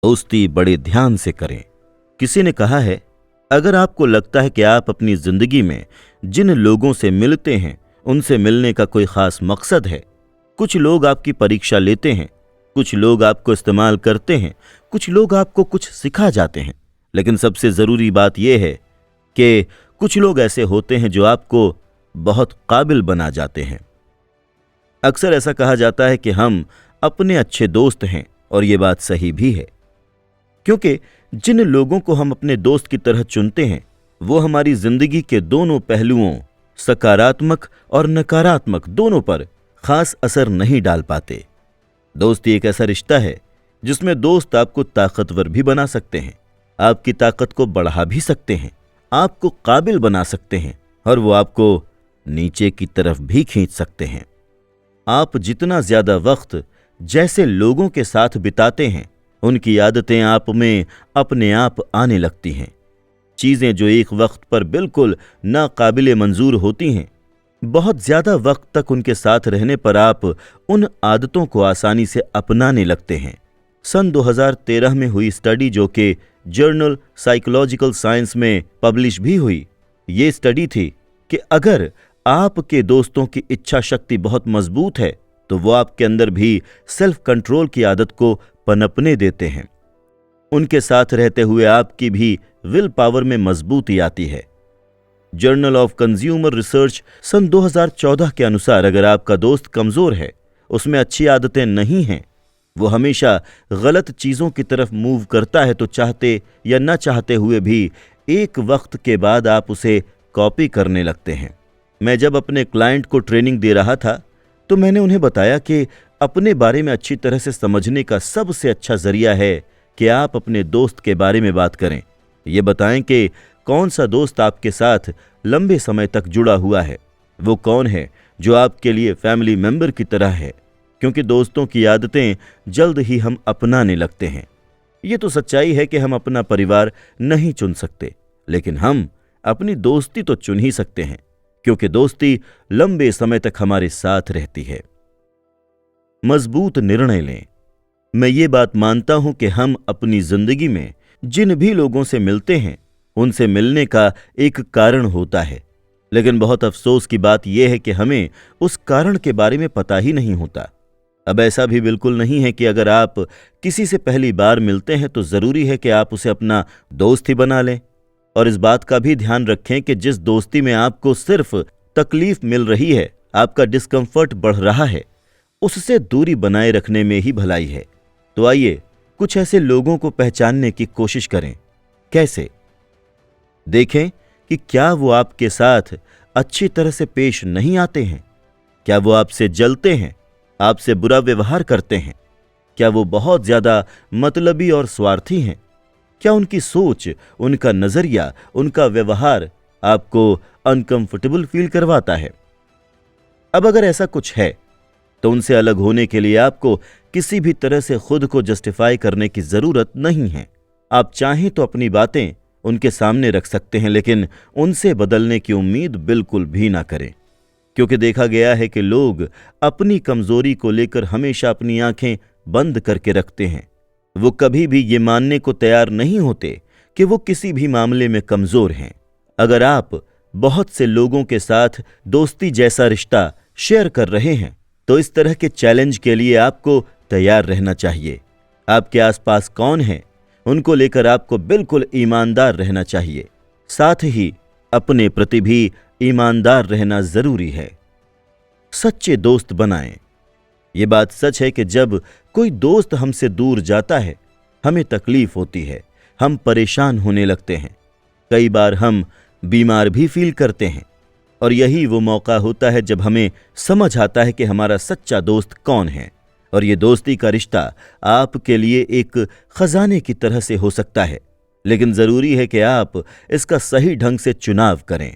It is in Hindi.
दोस्ती बड़े ध्यान से करें। किसी ने कहा है, अगर आपको लगता है कि आप अपनी जिंदगी में जिन लोगों से मिलते हैं उनसे मिलने का कोई खास मकसद है, कुछ लोग आपकी परीक्षा लेते हैं, कुछ लोग आपको इस्तेमाल करते हैं, कुछ लोग आपको कुछ सिखा जाते हैं, लेकिन सबसे जरूरी बात यह है कि कुछ लोग ऐसे होते हैं जो आपको बहुत काबिल बना जाते हैं। अक्सर ऐसा कहा जाता है कि हम अपने अच्छे दोस्त हैं, और ये बात सही भी है, क्योंकि जिन लोगों को हम अपने दोस्त की तरह चुनते हैं वो हमारी जिंदगी के दोनों पहलुओं, सकारात्मक और नकारात्मक दोनों पर खास असर नहीं डाल पाते। दोस्ती एक ऐसा रिश्ता है जिसमें दोस्त आपको ताकतवर भी बना सकते हैं, आपकी ताकत को बढ़ा भी सकते हैं, आपको काबिल बना सकते हैं, और वो आपको नीचे की तरफ भी खींच सकते हैं। आप जितना ज्यादा वक्त जैसे लोगों के साथ बिताते हैं, उनकी आदतें आप में अपने आप आने लगती हैं। चीजें जो एक वक्त पर बिल्कुल नाकाबिले मंजूर होती हैं, बहुत ज्यादा वक्त तक उनके साथ रहने पर आप उन आदतों को आसानी से अपनाने लगते हैं। सन 2013 में हुई स्टडी, जो कि जर्नल साइकोलॉजिकल साइंस में पब्लिश भी हुई, ये स्टडी थी कि अगर आपके दोस्तों की इच्छा शक्ति बहुत मजबूत है तो वो आपके अंदर भी सेल्फ कंट्रोल की आदत को पनपने देते हैं। उनके साथ रहते हुए आपकी भी विल पावर में मजबूती आती है। जर्नल ऑफ कंज्यूमर रिसर्च सन 2014 के अनुसार अगर आपका दोस्त कमजोर है, उसमें अच्छी आदतें नहीं हैं, वो हमेशा गलत चीजों की तरफ मूव करता है, तो चाहते या न चाहते हुए भी एक वक्त के बाद आप उसे कॉपी करने लगते हैं। मैं जब अपने क्लाइंट को ट्रेनिंग दे रहा था तो मैंने उन्हें बताया कि अपने बारे में अच्छी तरह से समझने का सबसे अच्छा जरिया है कि आप अपने दोस्त के बारे में बात करें। ये बताएं कि कौन सा दोस्त आपके साथ लंबे समय तक जुड़ा हुआ है, वो कौन है जो आपके लिए फैमिली मेंबर की तरह है, क्योंकि दोस्तों की आदतें जल्द ही हम अपनाने लगते हैं। ये तो सच्चाई है कि हम अपना परिवार नहीं चुन सकते, लेकिन हम अपनी दोस्ती तो चुन ही सकते हैं, क्योंकि दोस्ती लंबे समय तक हमारे साथ रहती है। मजबूत निर्णय लें। मैं ये बात मानता हूं कि हम अपनी जिंदगी में जिन भी लोगों से मिलते हैं उनसे मिलने का एक कारण होता है, लेकिन बहुत अफसोस की बात यह है कि हमें उस कारण के बारे में पता ही नहीं होता। अब ऐसा भी बिल्कुल नहीं है कि अगर आप किसी से पहली बार मिलते हैं तो जरूरी है कि आप उसे अपना दोस्त ही बना लें। और इस बात का भी ध्यान रखें कि जिस दोस्ती में आपको सिर्फ तकलीफ मिल रही है, आपका डिस्कम्फर्ट बढ़ रहा है, उससे दूरी बनाए रखने में ही भलाई है। तो आइए कुछ ऐसे लोगों को पहचानने की कोशिश करें। कैसे? देखें कि क्या वो आपके साथ अच्छी तरह से पेश नहीं आते हैं, क्या वो आपसे जलते हैं, आपसे बुरा व्यवहार करते हैं, क्या वो बहुत ज्यादा मतलबी और स्वार्थी हैं, क्या उनकी सोच, उनका नजरिया, उनका व्यवहार आपको अनकंफर्टेबल फील करवाता है। अब अगर ऐसा कुछ है तो उनसे अलग होने के लिए आपको किसी भी तरह से खुद को जस्टिफाई करने की जरूरत नहीं है। आप चाहें तो अपनी बातें उनके सामने रख सकते हैं, लेकिन उनसे बदलने की उम्मीद बिल्कुल भी ना करें, क्योंकि देखा गया है कि लोग अपनी कमजोरी को लेकर हमेशा अपनी आंखें बंद करके रखते हैं। वो कभी भी ये मानने को तैयार नहीं होते कि वो किसी भी मामले में कमजोर हैं। अगर आप बहुत से लोगों के साथ दोस्ती जैसा रिश्ता शेयर कर रहे हैं तो इस तरह के चैलेंज के लिए आपको तैयार रहना चाहिए। आपके आसपास कौन है, उनको लेकर आपको बिल्कुल ईमानदार रहना चाहिए। साथ ही अपने प्रति भी ईमानदार रहना जरूरी है। सच्चे दोस्त बनाएं। ये बात सच है कि जब कोई दोस्त हमसे दूर जाता है, हमें तकलीफ होती है, हम परेशान होने लगते हैं, कई बार हम बीमार भी फील करते हैं, और यही वो मौका होता है जब हमें समझ आता है कि हमारा सच्चा दोस्त कौन है। और ये दोस्ती का रिश्ता आपके लिए एक खजाने की तरह से हो सकता है, लेकिन जरूरी है कि आप इसका सही ढंग से चुनाव करें।